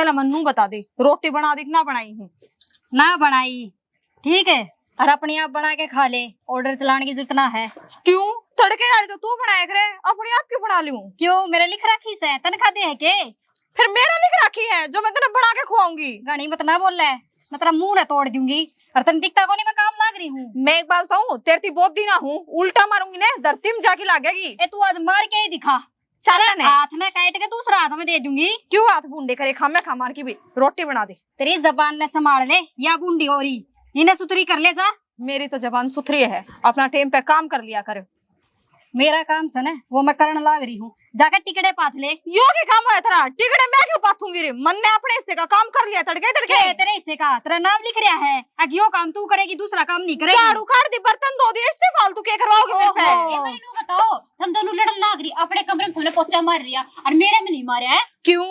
पहले मन्नू बता दे, रोटी बना दी कि ना बनाई हूँ? ना बनाई, ठीक है, और अपने आप बना के खा ले, ऑर्डर चलाने की जरूरत ना है। क्यों? तड़के गाड़ी तो तू बनाया करे, अपने आप क्यों बना लूं? क्यों, मेरे लिख रखी से तनखा दे है के? फिर मेरा लिख रखी है जो मैं तेने बना के खुआऊंगी। गानी मत ना बोल रहा है, मैं तेरा मुंह ना तोड़ दूंगी। और तन दिखता को नहीं मैं काम लाग रही हूँ। मैं एक बात बताऊं, तेरी बहुत दिन हूँ, उल्टा मारूंगी ना धरती में जाके लागेगी। ए तू आज मार के ही दिखा। चल ने हाथ में काट के दूसरा हाथ में दे दूंगी। क्यों हाथ बूंदे करे, खा मैं खा मार की भी रोटी बना दे। तेरी जबान ने संभाल ले, या बूंदी हो रही इन्हें सुतरी कर ले जा। मेरी तो जबान सुथरी है, अपना टाइम पे काम कर लिया कर। मेरा काम से ना वो मैं करने लाग रही हूँ, जाकर टिकड़े पात ले। यो के काम है तेरा, टिकड़े मैं क्यों पाथूंगी रे? मन ने अपने हिस्से का काम कर लिया, तड़के तड़के। तेरे हिस्से का तेरा नाम लिख रहा है, अब यो काम तू करेगी, दूसरा काम नहीं करेगी। झाड़ू खाड़ दी, बर्तन धो दी, इससे फालतू क्या करवाओगी मेरे पे? ये मैंने नु बताओ, हम दोनों लड़न लाग रही, अपने कमरे में तुमने पोछा मार रिया और मेरे में नहीं मारा है। क्यों?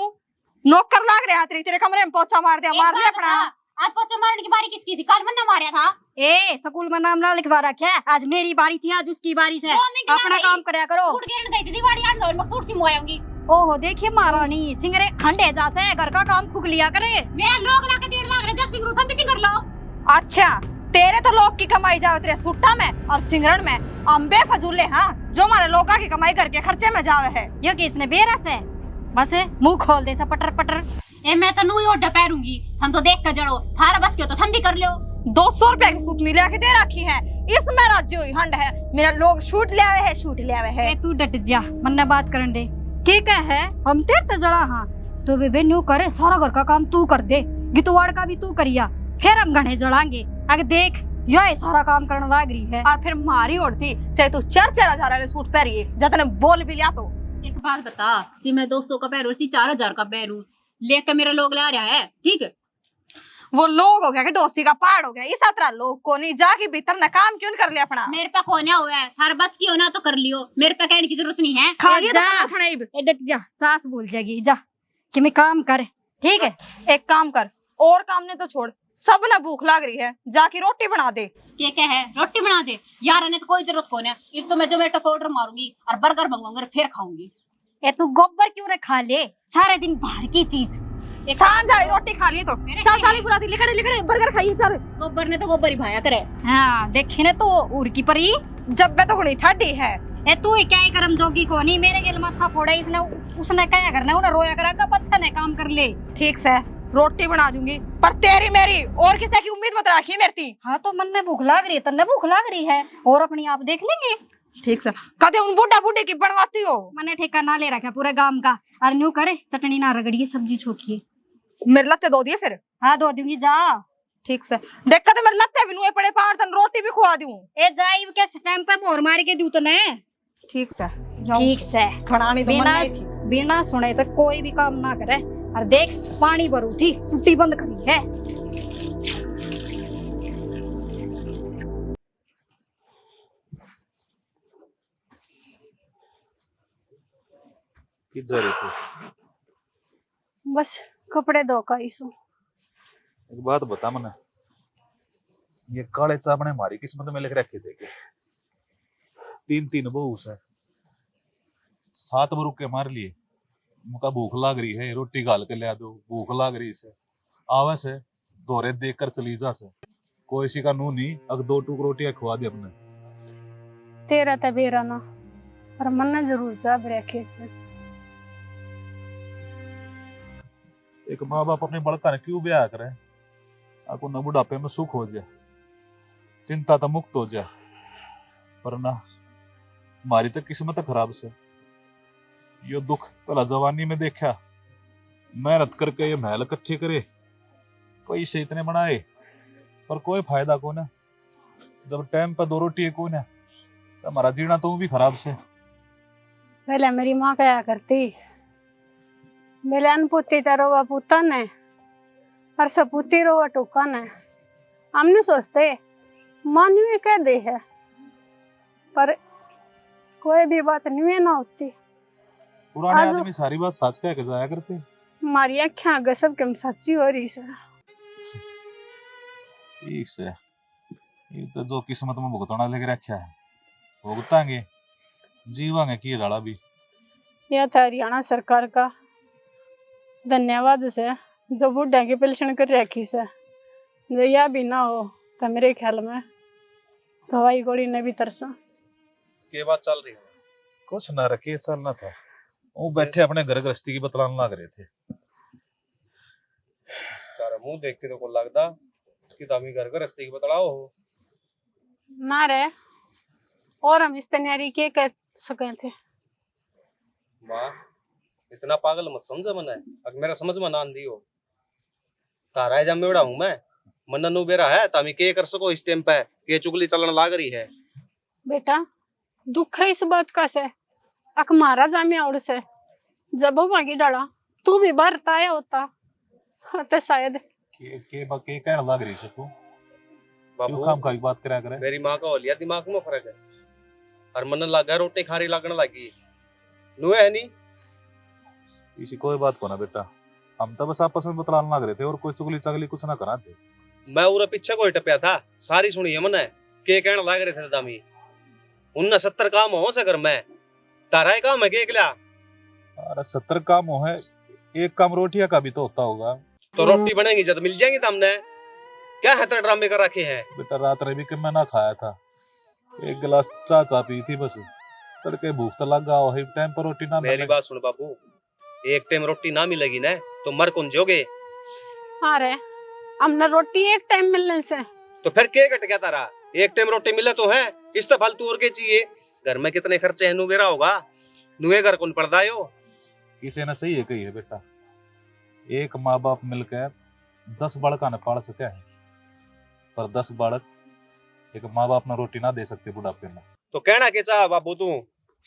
नौकर लाग रहा तेरे कमरे में पोछा मार दिया, मार दिया अपना। आज पोछा मारने की बारी किसकी थी? कल मैंने मारा था। ए स्कूल में नाम ना लिखवा रखा है, आज मेरी बारी थी, आज उसकी बारी से। अपना काम करया करो। सूट गिरन गई थी दिवाली आन दो, मैं सूट सिमवाऊंगी। ओहो देखिए महारानी सिंगरे खंडे जासे घर का काम फूक लिया करे। मेरा लोग लाके डेढ़ लाख रहे, जब सिंगरू थम भी सिंगर लो। अच्छा, तेरे तो लोग की कमाई जावे तेरे सुट्टा में और सिंगरण में, अम्बे फजूले। हाँ, जो हमारे लोगा की कमाई करके खर्चे में जावे है। ये किसने बेरस है? बस मुंह खोल दे सा पटर पटर। ए मैं तो नूई ओढ़ पैरूंगी, हम तो देख कर जड़ो, थारा बस क्यों तो थम भी कर लो। 200 रुपए की सूट मिला के दे रखी है, इसमें राज्य हुई हंड है। मेरा लोग शूट ले आवे है, शूट ले आवे है। ए तू डट जा, मन्ना बात करन दे। के कह है हम तेरे ते जड़ा। हाँ तो बेबे न्यू करे, सारा घर का काम तू कर दे, गितवाड़ का भी तू करिया, फिर हम घने जड़ांगे। आगे देख ये सारा काम करने लाग रही है। और फिर मारी ओढ़ती, चाहे तू 4-4 हजार वाले सूट पहनिए, जतने बोल भी लिया तो। एक बात बता, जी मैं 200 का पैरू ची 4000 का पैरू लेके मेरा लोग ले आ रहा है, ठीक है? वो लोग हो गया कि डोसी का पहाड़ हो गया, इस तरह लोग को नहीं जाके भीतर ना काम क्यों कर लिया अपना? मेरे पे खोना हुआ है, हर बस की होना तो कर लियो, मेरे पे कहने की जरूरत नहीं है। खा लिया जा। तो खाना ही। ए डट जा, सास भूल जाएगी, जा कि मैं काम कर, ठीक है? एक काम कर, और काम ने तो छोड़, सब ना भूख लाग रही है, जाके रोटी बना दे। क्या है, रोटी बना दे यार, ने तो कोई जरूरत कौन है। एक तो मैं जोमेटो पे ऑर्डर मारूंगी और बर्गर मंगवाऊंगी, फिर खाऊंगी। ए तू गोबर क्यों न खा ले, सारे दिन बाहर की चीज। सांझ आई रोटी खा ली तो चल चल पूरा लिखड़े लिखड़े बर्गर खाइए चल। गोबर ने तो गोबर ही भाया करे। हाँ देखे ना तो उर की परी, जब मैं तो हुई ठाडी है। ए तू ही क्या ही करम जोगी को नहीं, मेरे गेल माथा फोड़ा इसने, उसने क्या करना, उन्हें रोया करा का अच्छा ने काम कर ले। ठीक से रोटी बना दूंगी, पर तेरी मेरी और किसी की उम्मीद मत रखिए मेरी। हाँ तो मन में भूख लाग रही है, तन्ने भूख लाग रही है, और अपनी आप देख लेंगे। ठीक से कदे उन बूढ़ा बूढ़े की बनवाती हो? मैंने ठेका ना ले रखा पूरे गांव का, और न्यू करे चटनी ना रगड़िए, सब्जी छोकिए। मेरे लत्ते दो दिए फिर? हाँ दो दूंगी, जा। ठीक से देख कदे मेरे लत्ते भी नुए पड़े पार, तन रोटी भी खुआ दूं। ए जाई के टाइम पे मोर मार के दूं तने। ठीक से ठीक से बनानी तो मन बिना नहीं थी। बिना सुने तो कोई भी काम ना करे। और देख पानी भरू थी, टूटी बंद करी है। किधर है तू? बस कपड़े धो का इसू। एक बात बता मने, ये काले चाप ने हमारी किस्मत में लिख रखे थे कि 3-3 बहू से 7 बरुक के मार लिए। मुका भूख लाग रही है, रोटी गाल के ले दो, भूख लाग रही से आवे से दोरे देख कर चली जा से, कोई सी का नू नहीं, अग 2 टुक रोटियां खवा दे अपने। तेरा तबेरा ना पर मन जरूर जा रखे से। एक माँ बाप अपने बड़का ने क्यों ब्याह करे? आपको न बुढ़ापे में सुख हो जाए, चिंता तो मुक्त हो जाए, पर ना हमारी तो किस्मत खराब से। यो दुख पहला जवानी में देखा, मेहनत करके ये महल इकट्ठे करे, पैसे इतने बनाए, पर कोई फायदा कौन है। जब टाइम पर 2 रोटी कौन है तो हमारा जीना तो भी खराब से। पहले मेरी माँ कहा करती, बेलन पुती तरोवा पुतन है और सपूती रोवा टुकन है। हमने सोचते मानवी कह दे है, पर कोई भी बात नहीं ना होती। पुराने आदमी सारी बात सच कह के जाया करते। हमारी आँखें आगे सब कम सच्ची हो रही से। ठीक से ये तो जो किस्मत में भुगतना लेके रखा है भुगतांगे, जीवांगे की लड़ा भी। यह था हरियाणा सरकार का धन्यवाद से जो बुढ़ा की पेंशन कर रखी से, जो यह भी ना हो तो मेरे ख्याल में दवाई गोली ने भी तरसा। के बात चल रही है? कुछ ना रखे चलना था, वो बैठे अपने घर गृहस्थी की बतलाने लग रहे थे। तारा मुंह देख के तो को लगता कि तामी घर का रास्ते की बतलाओ हो। ना रे, और हम इस तैयारी के कह सके थे। माँ इतना पागल मत समझ मना है, अगर मेरा समझ में ना आंदी हो तारा जम में हूँ मैं मन नु बेरा है तामी के कर सको इस टाइम पे के चुगली चलन लाग रही है। बेटा दुख है इस बात का से, अक मारा जामे और से जब वो मांगी डाला तू भी भरता है होता तो शायद के कहने लग रही से तू? क्यों बाबू काम का बात करा करे? मेरी माँ का ओलिया दिमाग में फर्क है और मन लगा रोटी खारी लगने लगी नु है नहीं। इसी कोई बात को ना बेटा, हम तो बस आपस में बतलाने लग रहे थे और कोई चुगली चगली कुछ ना करा थे। मैं उरा पीछे को टपया था, सारी सुनी है मैंने के कहने लग रहे थे दामी 69 काम हो सकर मैं तारा ही काम है के लिया। अरे 70 काम हो है, एक काम रोटियां का भी तो होता होगा। तो रोटी बनेगी जब मिल जाएंगी तुमने क्या है तेरे ड्रामे कर रखे हैं। बेटा रात रवि के मैं ना खाया था, एक गिलास चा पी थी बस, तड़के भूख तो लग गया है, टाइम पर रोटी ना मेरी मिले। बात सुन बाबू, एक टाइम रोटी ना मिलेगी ना तो मर कौन जोगे। हाँ रे, हमने रोटी एक टाइम मिलने से तो फिर के कट गया तारा, एक टाइम रोटी मिले तो है इस तो फालतू और के चाहिए। घर में कितने खर्चे हैं नुवेरा होगा, नुए घर कौन पड़दा हो। किसी ने सही है कही है बेटा, एक माँ बाप मिलकर 10 बालका ने पाल सके हैं, पर 10 बालक एक माँ बाप ने रोटी ना दे सकते बुढ़ापे में। तो कहना के चाह बाबू तू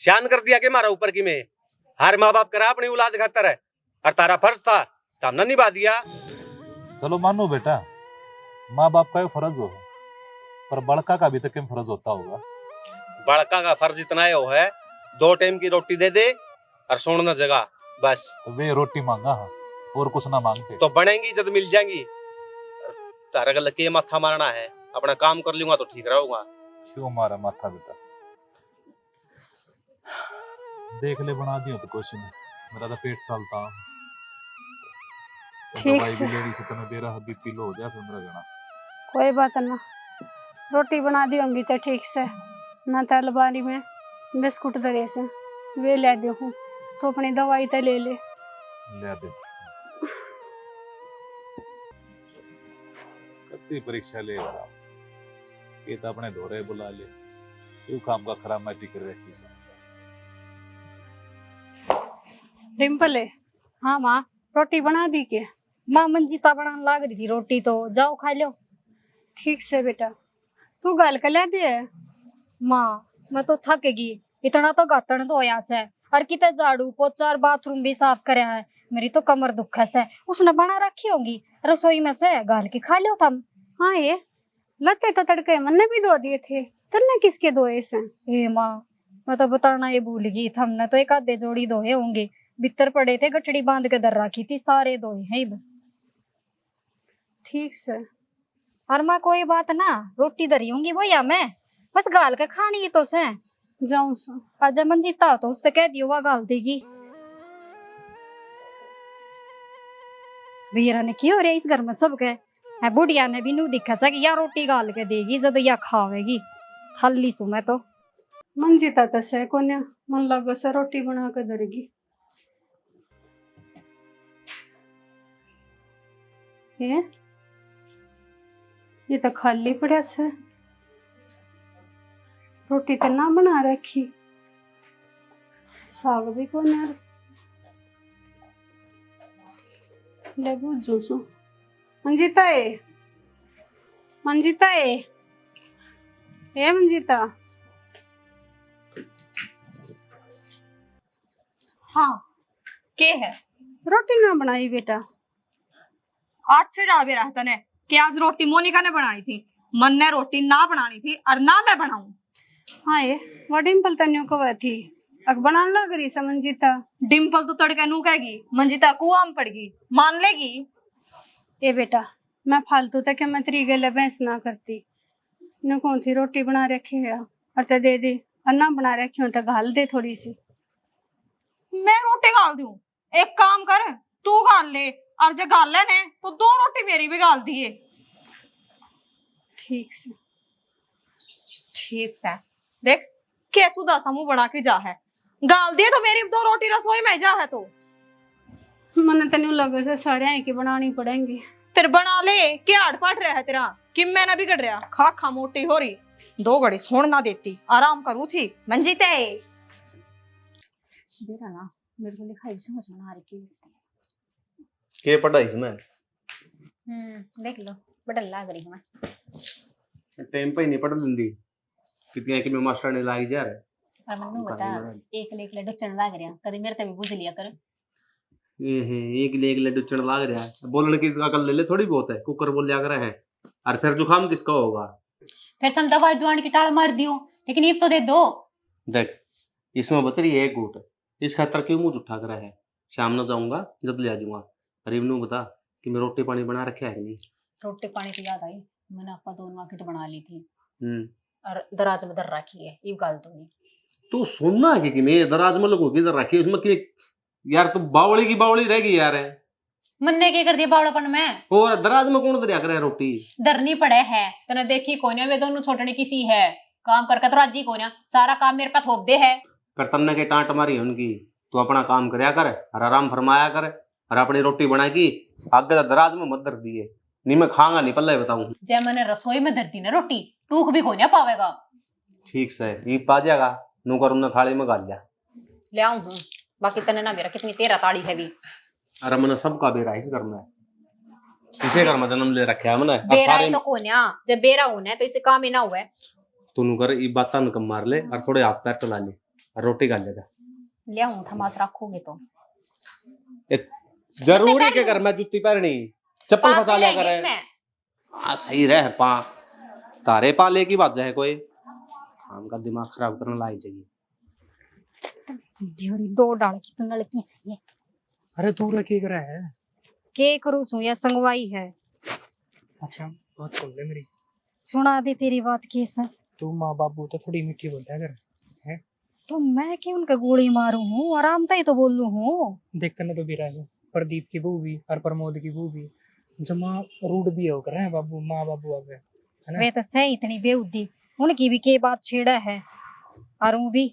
शान कर दिया के मारा ऊपर की में, हर माँ बाप करा अपनी औलाद खातर है और तारा फर्ज था तामना निभा दिया। चलो मानो बेटा, माँ बाप का फर्ज हो, पर बड़का का भी तो क्या फर्ज होता होगा। बड़का का फर्ज इतना है 2 टाइम की रोटी दे दे और सोना जगह बस। तो वे रोटी मांगा हाँ, और कुछ ना मांगते। तो बनेंगी जब मिल जाएंगी। तारा गल के माथा मारना है, अपना काम कर लूंगा तो ठीक रहूंगा। क्यों मारा माथा बेटा, देख ले बना दियो तो कुछ नहीं, मेरा तो पेट चलता। तो ठीक दवाई से। भी लेनी से तुम्हें बेरा बीपी लो हो जाए फिर मेरा गना। कोई बात ना, रोटी बना दी होंगी तो ठीक से, ना तो अलमारी में बिस्कुट धरे से वे ले दे हूँ तो अपनी दवाई तो ले ले। ले दे। कत्ती परीक्षा ले रहा, ये तो अपने धोरे बुला ले, क्यों काम का खराब मैटी कर रखी से। डिम्पल है, हाँ माँ। रोटी बना दी के? माँ मंजीता बनाने लाग रही थी रोटी, तो जाओ खा लो। ठीक से बेटा, तू गाल के ला दे। माँ मैं तो थक गई, इतना तो गतन धोया से और कितने झाड़ू पोछा और बाथरूम भी साफ करया है, मेरी तो कमर दुख है। उसने बना रखी होगी रसोई में से, गाल के खा लो तुम। हाँ ये लते तो तड़के मैंने भी धो दिए थे, तुमने किसके धोए से? ए माँ मैं तो बताना ये भूल गई, हमने तो एक आधे जोड़ी धोए होंगे, भीतर पड़े थे गठड़ी बांध के दर रखी थी, सारे धोए हैं। ठीक से। और माँ कोई बात ना, रोटी धरी होंगी भैया मैं, बस गाल के खानी है तो से। जाऊं सो आज मंजीता हो तो उससे कह दियो वह गाल देगी। भैया ने की हो रहा इस घर में सबके है, बुढ़िया ने भी नू दिखा सा कि या रोटी गाल के देगी जब या खावेगी, हल्ली सु मैं तो। मंजीता तो से कोन्या मन लगो से रोटी बना के दरेगी। ये तो खाली पड़ा से, रोटी तो ना बना रखी, साग भी कौन यार ले बुझू सो। मंजीता है, मंजीता है, ए मंजीता। हाँ के है? रोटी ना बनाई बेटा? आज से डाल भी रहा था ने कि आज रोटी मोनिका ने बनाई थी, मन ने रोटी ना बनानी थी और ना मैं बनाऊं। हाँ ये वो डिम्पल तन्यू को थी, अब बनाने लग रही से मंजीता। डिम्पल तो तड़के नू कहेगी, मंजीता कुआं में पड़गी, मान लेगी? ए बेटा मैं फालतू तक मैं तेरी गले बहस ना करती, न कौन सी रोटी बना रखी है और ते दे दे, और ना बना रखी हो तो घाल दे थोड़ी सी। मैं रोटी गाल दूं? एक काम कर, तू गाल ले, और जे गाले ने तो 2 रोटी मेरी भी गाल दिए। ठीक से। ठीक है, देख कैसू दासा मुंह बना के जा है, गाल दिए तो मेरी 2 रोटी रसोई में जा है। तो मन तो नहीं लगे से सारे हैं कि बनानी पड़ेंगी। फिर बना ले, क्या आड़पाट रहा है तेरा, कि मैं ना बिगड़ रहा, खा खा मोटी हो रही, 2 घड़ी सोन ना देती, आराम करू थी मंजीते। बेरा ना मेरे को लिखाई समझ में ना आ रही की के पढ़ाई इसमें देख लो बड़ा लाग रही हूं मैं। टाइम पे ही नहीं पढ़ लेंदी कितने कि मैं मास्टर ने लाग जा रहा और मन्नू बता एक लेक लड्डू चढ़ लाग रहा कभी मेरे ते भी बुझ लिया कर। ये एक ले एक लड्डू चढ़ लाग रहा है, बोलने की अकल ले ले थोड़ी बहुत है, कुकर बोल लिया करे है। और फिर जुकाम किसका होगा? फिर तुम दवाई दुआन की टाल मार दियो, लेकिन ये तो दे दो। देख इसमें बतरी एक घूट, इस खातर क्यों मुंह उठा कर है, शाम को जाऊंगा जब ले आ जाऊंगा। अरे इवनू बता कि मैं रोटी पानी बना रखा है कि नहीं? रोटी पानी की याद आई, मैंने आपा दोनों की तो बना ली थी और दराज में दर रखी है, ये गाल दूंगी। तो सुनना है कि मैं दराज में लोगों की इधर रखी उसमें कि यार तू बावली की बावली रहेगी यार है। मन्ने के कर दिया बावड़ापन में, और दराज में कौन दरिया करे रोटी दरनी पड़े है तने देखी कोने वे दोनों छोटने किसी है काम करके तो राजी कोने सारा काम मेरे पे थोप दे है। पर तन्ने के टांट मारी उनकी, तू अपना काम करया कर और आराम फरमाया कर और अपनी रोटी बना की आगे दराज में मत दर दिए, नहीं मैं खाऊंगा नहीं पल्ले बताऊं। जय मैंने रसोई में धरती ना रोटी टूक भी कोने पावेगा। ठीक से ये पा जाएगा नू कर उन्हें थाली में गाल लिया ले आऊं हूं, बाकी तने ना मेरा कितनी तेरा ताड़ी है भी। अरे मैंने सबका बेरा इस घर में, इसे घर में जन्म ले रखा है मैंने। बेरा है तो कोन्या जब बेरा होना है तो इसे काम ही ना हुआ है। तू नू कर ये बात न कम मार ले और थोड़े हाथ पैर चला ले और रोटी गाल ले ले आऊं थमास रखोगे तो जरूरी के घर में जूती पहननी चप्पल पास फंसा ही लिया रहेगी करे। इसमें। हाँ सही रहे पा तारे पा ले की बात है कोई काम का दिमाग खराब करने लाई चाहिए। दो डाल की तो लड़की सही है। अरे तू रखी कर है। के करूँ सु या संगवाई है। अच्छा बात सुन ले मेरी, सुना दे तेरी बात केस है। तू माँ बाबू तो थोड़ी मीठी बोलता कर है। तो मैं क्यों उनका गोली मारू हूँ, आराम ही तो बोलू हूँ। देखते ना तो भी रहे प्रदीप की बहू भी और प्रमोद की बहू भी जमा रूड भी होकर है बाबू माँ बाबू आगे है ना। वे तो सही इतनी बेउद्दी, उनकी भी के बात छेड़ा है और वो भी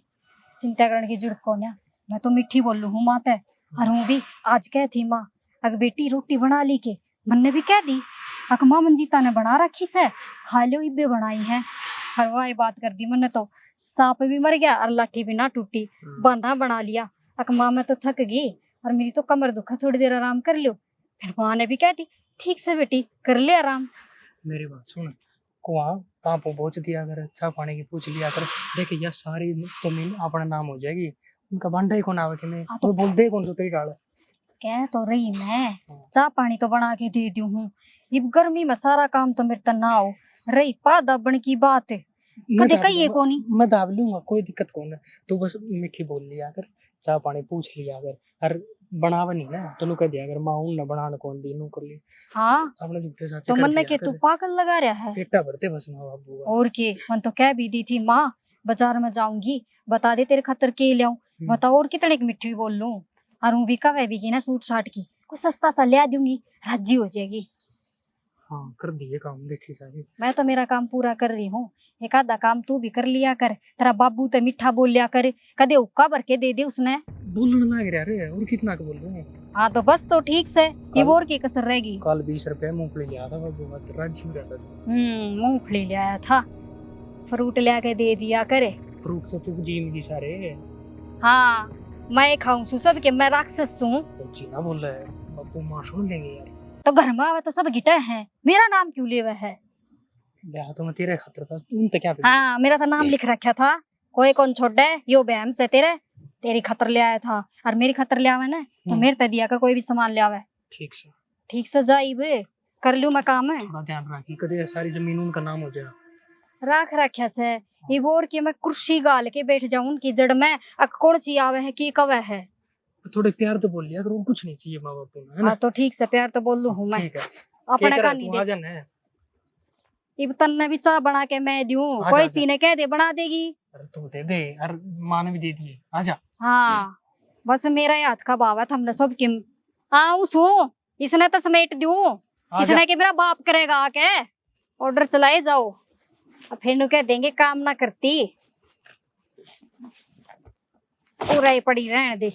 चिंता करने की जरूरत कौन है। मैं तो मीठी बोलू हूँ माँ ते, और वो भी आज कह थी माँ अग बेटी रोटी बना ली के मैंने भी कह दी अक माँ मंजीता ने बना रखी से खा लो इब्बे बनाई है। हर वही बात कर दी मैंने तो सांप भी मर गया और लाठी भी ना टूटी बना बना लिया। अक माँ मैं तो थक गई और मेरी तो कमर दुखा, थोड़ी देर आराम कर लो। फिर माँ ने भी कह दी ठीक से बेटी कर ले आराम। मेरी बात सुन, कुआं कहाँ पे पहुँच दिया कर, चाह पानी की पूछ लिया कर। देखे यह सारी जमीन अपना नाम हो जाएगी, उनका भांडा ही कौन आवे कि मैं तो बोल दे कौन सुतरी डाल। कह तो रही मैं चाह पानी तो बना के दे दी हूँ, इब गर्मी में सारा काम तो मेरे तक ना हो रही पा दबन की बात है कदे कहिए कोनी। मैं दाब लूंगा कोई दिक्कत कौन है, तू बस मीठी बोल लिया कर, चाह पानी पूछ लिया कर और बनावा नहीं ना तो कह दिया अगर माँ न बनाने कौन दी नू कर ली। हाँ अपने झूठे साथ तो मन के तू पागल लगा रहा है। पेटा भरते बस माँ बाबू और के मन तो कह भी दी थी माँ बाजार में जाऊंगी बता दे तेरे खातर के ले आऊं, बता और कितने की मिट्टी बोल लूं और वो भी कवे भी की ना सूट साट की कुछ सस्ता सा ले दूंगी राजी हो जाएगी। हाँ कर दिए काम देखी जाएगी। मैं तो मेरा काम पूरा कर रही हूँ, एक आधा काम तू भी कर लिया कर। तेरा बाबू तो मीठा बोल लिया कर, कदे हुक्का भर के दे दे उसने। बोलने लग रहा रे और कितना के बोल रहे हैं। हाँ तो बस तो ठीक से ये और की कसर रहेगी। कल 20 रुपए मूंगफली लिया था बाबू मत राजी हो जाता था। मूंगफली ले आया था, फ्रूट ले आके दे दिया करे। फ्रूट तो तू जीम की सारे। हाँ मैं खाऊं सु सब के मैं राक्षस हूँ। तो जीना बोल रहा है बाबू माँ सुन लेंगे यार। तो घर में आवे तो सब गिटा है, मेरा नाम क्यों ले हुआ है। लिया तो मैं तेरे खातर था उन तक क्या। हाँ मेरा तो नाम लिख रखा था, कोई कौन छोड़े यो बहम से तेरी खतर ले आया था और मेरी खतर ले आवे ना तो मेरे ते दिया कर कोई भी सामान ले आवे। ठीक से जाइब कर लूं मैं काम है। थोड़ा ध्यान रखी कदे सारी जमीन उनका नाम हो जाए। राख रखा से ये बोर की मैं कुर्सी गाल के बैठ जाऊं उनकी जड़ में अक कौन सी आवे है की कवे है। थोड़े प्यार तो बोल लिया करो, कुछ नहीं चाहिए माँ बाप को है ना। तो ठीक से प्यार तो बोल लू हूँ मैं। ठीक है अपने का नहीं दे इब तन्ने भी चाह बना के मैं दूं, कोई सी ने कह दे बना देगी। अरे तू दे दे और माँ ने भी दे दिए आजा। हाँ बस मेरा हाथ का भाव है थमने सब किम आऊं सो इसने तो समेट दूं, आजा। इसने के मेरा बाप करेगा आके। ऑर्डर चलाए जाओ, अब फिर नु कह देंगे काम ना करती, पूरा ही पड़ी रहने दे।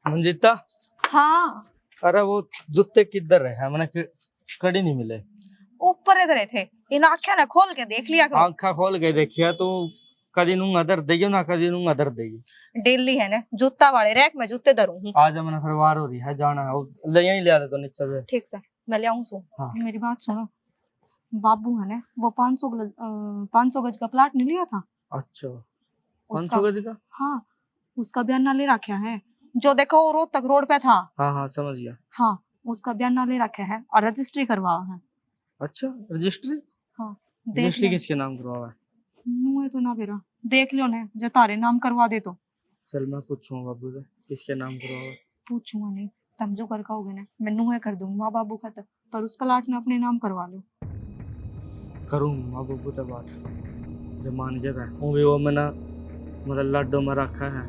मंजिता, हाँ अरे वो जूते किधर है? मैंने कड़ी नहीं मिले। ऊपर इधर थे, इन आँखें ने खोल के देख लिया करो। आंखा खोल के देखिया तो कदी नू अदर देगी ना कदी नू अदर देगी। डेली है ना जूता वाले रैक में जूते धरू हूँ। आज मैंने फिर वार हो रही है, जाना है ले यहीं ले आ दे तो नीचे से। ठीक से मैं ले आऊँ सो। हाँ। मेरी बात सुनो, बाबू है ना वो 500 गज का प्लाट नहीं लिया था। अच्छा, उसका 500 गज का? हाँ, उसका बयाना ले रखा है, जो देखो वो रोड तक रोड पे था। हाँ हाँ समझ गया। हाँ, उसका बयाना ले रखा है और रजिस्ट्री करवाओ है। अच्छा, रजिस्ट्री? हाँ, देख रजिस्ट्री लो। किसके नाम करवावा है? मुँह तो ना बेरा, देख लो ने जो तारे नाम करवा दे तो। चल मैं पूछूंगा बाबू से किसके नाम करवावा है। पूछूंगा नहीं, तुम जो कर खाओगे ना मैं नुहे कर दूंगी माँ बाबू का, तक पर उस प्लाट ने अपने नाम करवा लो। करूँ माँ बाबू से बात, जब मान गया था वो भी वो मैंने मतलब लाडो में रखा है।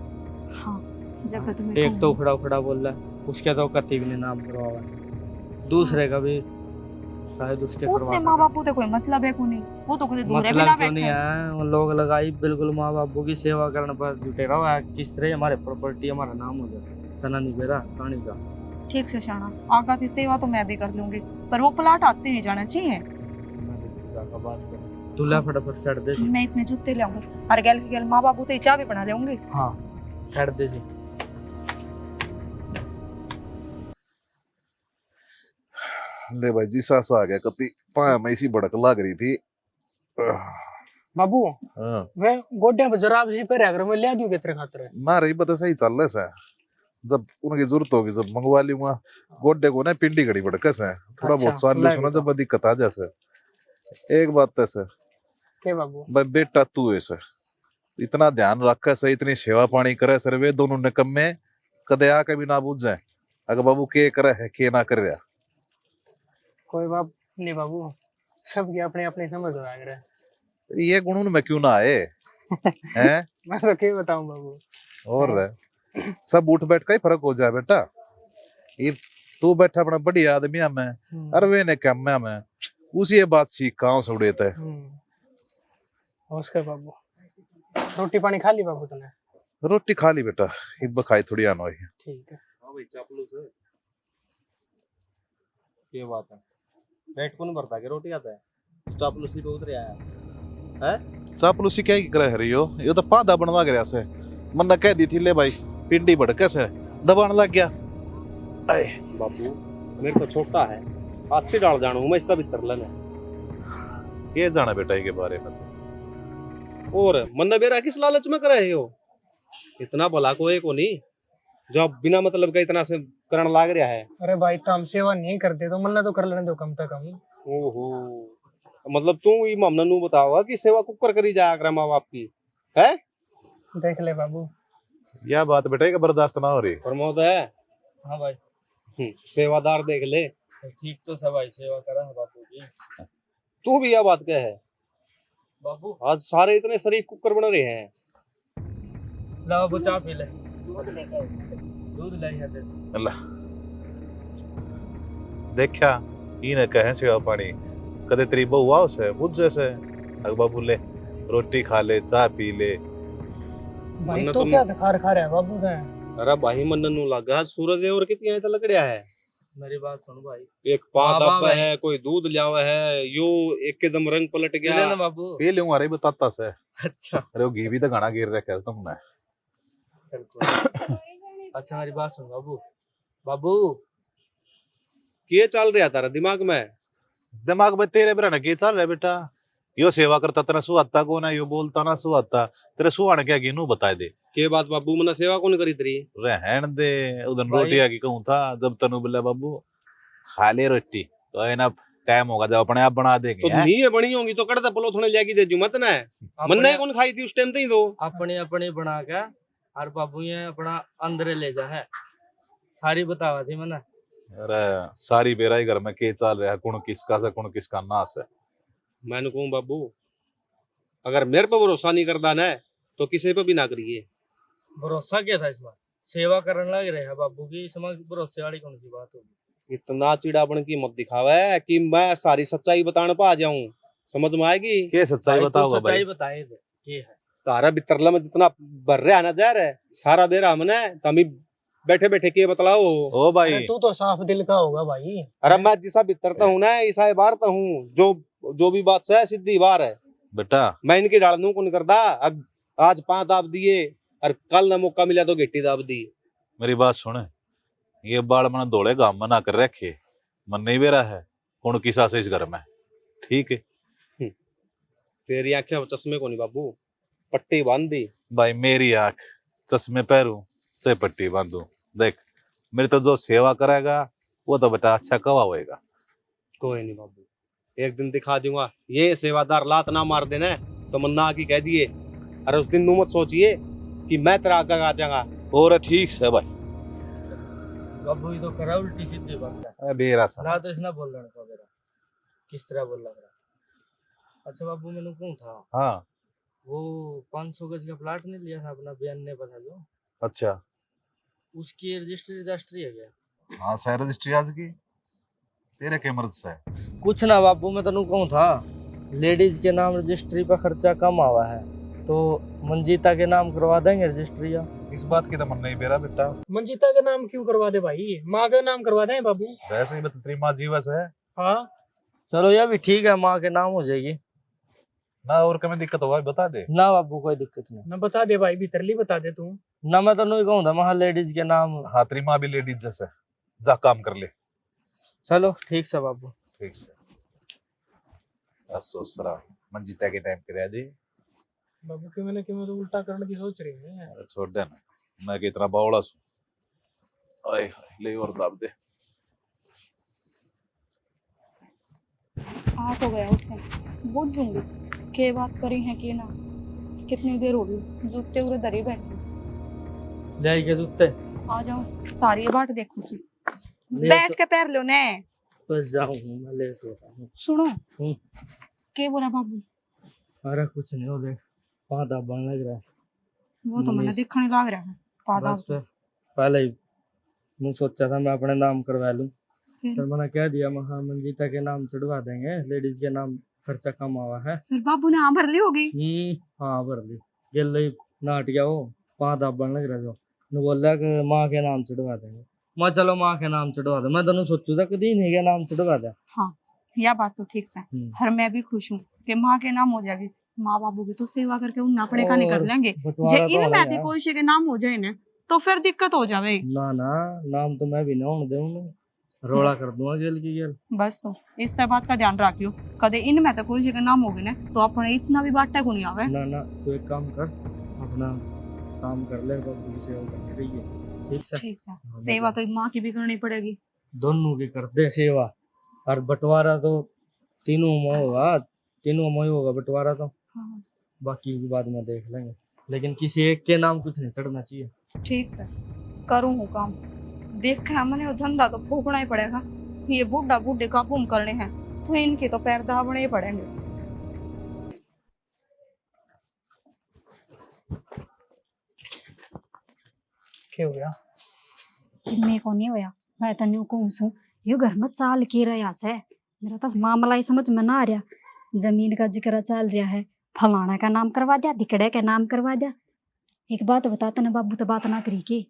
हाँ, जब तुम्हें एक तो उखड़ा उखड़ा बोल रहा है, उसके तो कति भी नहीं नाम करवावा है, दूसरे का भी शायद उसके उसने करवा माँ सका। बापू तो कोई मतलब है को नहीं, वो तो कभी दूर भी ना मतलब क्यों नहीं बैठे। है, वो लोग लगाई बिल्कुल माँ बापू की सेवा करने पर जुटे रहो है, किस तरह हमारे प्रॉपर्टी हमारा नाम हो जाए। तना नहीं बेरा कहानी का। ठीक से शाना, आगा की सेवा तो मैं भी कर लूंगी, पर वो प्लाट आते नहीं जाना चाहिए। मैं भी पूजा का बात कर दूल्हा फटाफट सेट दे सी। मैं इतने जूते ले आऊंगी और गेल माँ बाबू तो चाय भी बना लेंगे। हाँ सेट दे सी। ले भाई जी सास आ गया कति पाया में इसी भड़क लग रही थी। बाबू हाँ। वे गोड्या पे जराब सी पे अगर मैं ले दूं कितने खातर है? ना रही बता सही चल रहा है, जब उनकी जरूरत होगी जब मंगवा लूंगा। गोड्डे को ना पिंडी घड़ी भड़कस है, थोड़ा अच्छा, बहुत चालू सुना जब दिक्कत आ जैसे। एक बात है सर, के बाबू भाई बेटा तू है सर, इतना ध्यान रखा सर, इतनी सेवा पानी करे सर, वे दोनों निकम्मे कदे आके भी ना बूझ जाए अगर बाबू के करे है के ना कर रहा। कोई बात नहीं बाबू, सबकी अपने अपने समझ हो रहा। ये गुण में क्यों ना आए हैं? मैं तो क्या बताऊं बाबू। और सब उठ बैठ का ही फर्क हो जाए बेटा। ये तू बैठा अपना बढ़िया आदमी है मैं, अरे वे ने कम है मैं उसी ये बात सीख कहाँ से उड़े थे। नमस्कार बाबू, रोटी पानी खा ली बाबू तूने? रोटी खा ली बेटा, हिब्ब खाई थोड़ी आनो है। ठीक है। हाँ भाई चापलूस है, ये बात है, पेट कौन भरता के रोटी आता है, चापलूसी पे उतरे आया है। चापलूसी क्या ही करे रही हो, ये तो पादा बनवा गया से, मन कह दी थी ले भाई पिंडी भड़के से दबाने लग गया। आए बाबू मेरे को छोटा है, अच्छी डाल जानू मैं इसका भी तरलन है। ये जाना बेटा के बारे में तो। और मन बेरा किस लालच में कर रहे हो, इतना भला कोई को नहीं जो आप बिना मतलब का इतना से करने लाग रहा है। अरे भाई तो हम सेवा नहीं करते तो मन्ना तो कर लेने दो कम से कम। ओहो, मतलब तू ये मामला नू बताओगा कि सेवा कुकर करी जाया कर माँ बाप की है। देख ले बाबू, यह बात बेटा का बर्दाश्त ना हो रही। प्रमोद है। हाँ भाई सेवादार देख ले, ठीक तो सब भाई सेवा करा है बापू की। तू भी यह बात क्या है बाबू आज सारे इतने शरीफ कुकर बन रहे हैं। ला बाबू चाय पी ले, दूध लाई है तेरे। अल्लाह देखा इन्हें कहे सेवा पानी कदे तेरी बहू आओ से बुझ जैसे अग बाबू ले रोटी खा ले चाय पी ले। भाई मन्ना तो तुम- क्या दिखा रखा है बाबू का? अरे भाई मन नू लगा सूरज है और कितनी है लग रहा है। मेरी बात सुन भाई, एक पात वाह, वाह अब भाई। है, कोई दूध लियावा है, यो एकदम रंग पलट ले गया। ना बाबू। पी लूंगा रे बताता से। अच्छा अरे वो घी भी तो घना गिर रखा है तुमने। चल कोई। अच्छा मेरी बात सुन बाबू, बाबू ये चल रहा तारा दिमाग में? दिमाग में तेरे बिना के चल रहा है बेटा। यो सेवा करता तेरा सुहाता कौन है, यो बोलता ना सुहाता तेरे सुहान क्या गिनू बता दे। के बात बाबू मना सेवा कौन करी तेरी? रहन दे उधर भाई- रोटी की कहूँ था जब तनु बोला बाबू खा ले रोटी तो है ना टाइम होगा जब अपने आप बना देंगे तो हैं? नहीं बनी होंगी तो कड़ता पलो थोड़े लेके दे जू मत ना। मन्ना ही कौन खाई थी उस टाइम तो ही दो। अपने अपने बना के और बाबू ये अपना अंदर ले जा है, सारी बतावा थी मैंने। अरे सारी बेराई घर में के चल रहा है, कौन किसका से कौन किसका नास है। मैंने कहूँ बाबू अगर मेरे पे भरोसा नहीं करता ना तो किसी पे भी ना करिए। भरोसा क्या था इसमें? सेवा करने लग रहे हैं बाबू की, इसमें भरोसे वाली कौन सी बात होगी? इतना चिड़ापन की मत दिखावे कि मैं सारी सच्चाई बताने पा जाऊं, समझ में आएगी? क्या सच्चाई भाई, बताओगे तू सच्चाई भाई? बताए थे ये है। तारा बितरला में जितना भर रहा है ना जहर है सारा बेरा हमने तमी बैठे बैठे के बतलाओ। ओ भाई अरे तू तो साफ दिल का होगा भाई। अरे मैं जिसा बितरता हूँ ना ईसा बारता हूँ, जो भी बात है सीधी बार है बेटा, मैं इनकी डालनू को नहीं करता। आज 5 दाब दिए और कल ना मौका मिला तो गेटी दाब दी। मेरी बात सुन, ये बाल मन धोले गाम में ना कर रखे, मन नहीं बेरा है कौन किसा से इस घर में, ठीक है? तेरी आंखें चश्मे को नहीं बाबू, पट्टी बांध दी। भाई मेरी आंख चश्मे पहनूं से पट्टी बांधू, देख मेरी तो जो सेवा करेगा वो तो बेटा अच्छा कवा होएगा। कोई नहीं बाबू, एक दिन दिखा दूंगा। ये सेवादार लात ना मार देना तो मन्ना आके कह दिए, अरे उस दिन नू मत सोचिए कि मैं तेरा आगे आ जाऊंगा। और ठीक से भाई, बाबू ये तो करा उल्टी सीधी बात है अरे बेरा सा ना, तो इसना बोल रहा था मेरा किस तरह बोल रहा था। अच्छा बाबू मैंने कौन था हाँ वो 500 गज का प्लाट नहीं लिया था अपना बयान ने बता जो, अच्छा उसकी रजिस्ट्री है क्या? हाँ सह रजिस्ट्री आज की तेरे के मर्द से कुछ ना बाबू मैं तेन कहूँ था, लेडीज के नाम रजिस्ट्री पर खर्चा कम आवा है तो मंजीता के नाम करवा देंगे रजिस्ट्री। इस बात की तो मन नहीं बेरा बेटा, मंजीता के नाम क्यों करवा दे भाई, माँ का नाम करवा दें बाबू। वैसे ही तेरी माँ जीवस है हाँ चलो ये भी ठीक है, माँ के नाम हो जाएगी ना, और कभी दिक्कत होगा बता दे ना बाबू, कोई दिक्कत नहीं ना, बता दे भाई भीतरली बता दे तू ना। मैं तेन कहूँ था महा लेडीज के नाम। हाँ तेरी माँ भी लेडीज जैसे, जा काम कर ले। चलो ठीक से बाबू। ठीक से सरा मंजीता के टाइम पे दे बाबू के मैंने क्यों तो उल्टा करने की सोच रही है। अरे छोड़ दे ना, मैं कि इतना बावड़ा सू। ओए ले और दाब दे। आ तो गया, उठे बुझूंगी के बात करी है कि ना। कितनी देर हो गई, जूते उरे दरी बैठे। ले के जूते आ जाओ, तारी बाट देखो सी। ले बैठ तो- के पैर लो ने। बस जाऊँ मैं लेट हो रहा हूँ। सुनो के बोला बाबू? अरे कुछ नहीं हो, देख पादा बन लग रहा है। वो तो मैंने दिखने लग रहा है पादा। बस फिर पहले ही मैं सोचा था मैं अपने नाम करवा लूं, फिर मैंने कह दिया महा मंजीता के नाम चढ़वा देंगे, लेडीज के नाम खर्चा कम आवा है। फिर बाबू ने हाँ भर ली होगी। हाँ भर ली गेल नाट गया वो पादा बन लग रहा जो ने बोला कि माँ के नाम चढ़वा देंगे। मैं चलो माँ के नाम चढ़वा दो, मैं दोनों सोचू था कभी नहीं के नाम चढ़वा दे। हाँ यह बात तो ठीक है, हर मैं भी खुश हूँ कि माँ के नाम हो जाएगी। माँ बाबू की तो सेवा करके उन्ना पड़े का नहीं कर लेंगे। जे इन मैती कोई के नाम हो जाए ना तो फिर दिक्कत हो जावे। ना ना नाम तो मैं भी ना होने दूं, रोड़ा कर दूंगा गेल की गेल। बस तो इस सब बात का ध्यान रखियो, कदे इन में तो कोई के नाम होगे ना तो अपने इतना भी बाटा को नहीं आवे। ना ना तू एक काम कर, अपना काम कर ले, बाबू की सेवा करनी रही ठीक से। ठीक है, सेवा तो माँ की भी करनी पड़ेगी। दोनों की कर दे सेवा, और बंटवारा तो तीनों में होगा, तीनों में होगा बंटवारा तो। हाँ बाकी की बाद में देख लेंगे, लेकिन किसी एक के नाम कुछ नहीं चढ़ना चाहिए। ठीक है, करूँ हूँ काम। देखा मैंने वो धंधा तो फूकना ही पड़ेगा। ये बूढ़ा बूढ़े काबू में करने हैं तो इनके तो पैर दाबने ही पड़ेंगे। क्या हो गया? मेरे को नहीं होया, मैं तन्यू कहूँ सू यो घर में चाल के रहा से मेरा तो मामला ही समझ में ना आ रहा। जमीन का जिक्र चल रहा है, फलाना का नाम करवा दिया, दिकड़े का नाम करवा दिया। एक बात बताता ना बाबू तो बात ना करी के।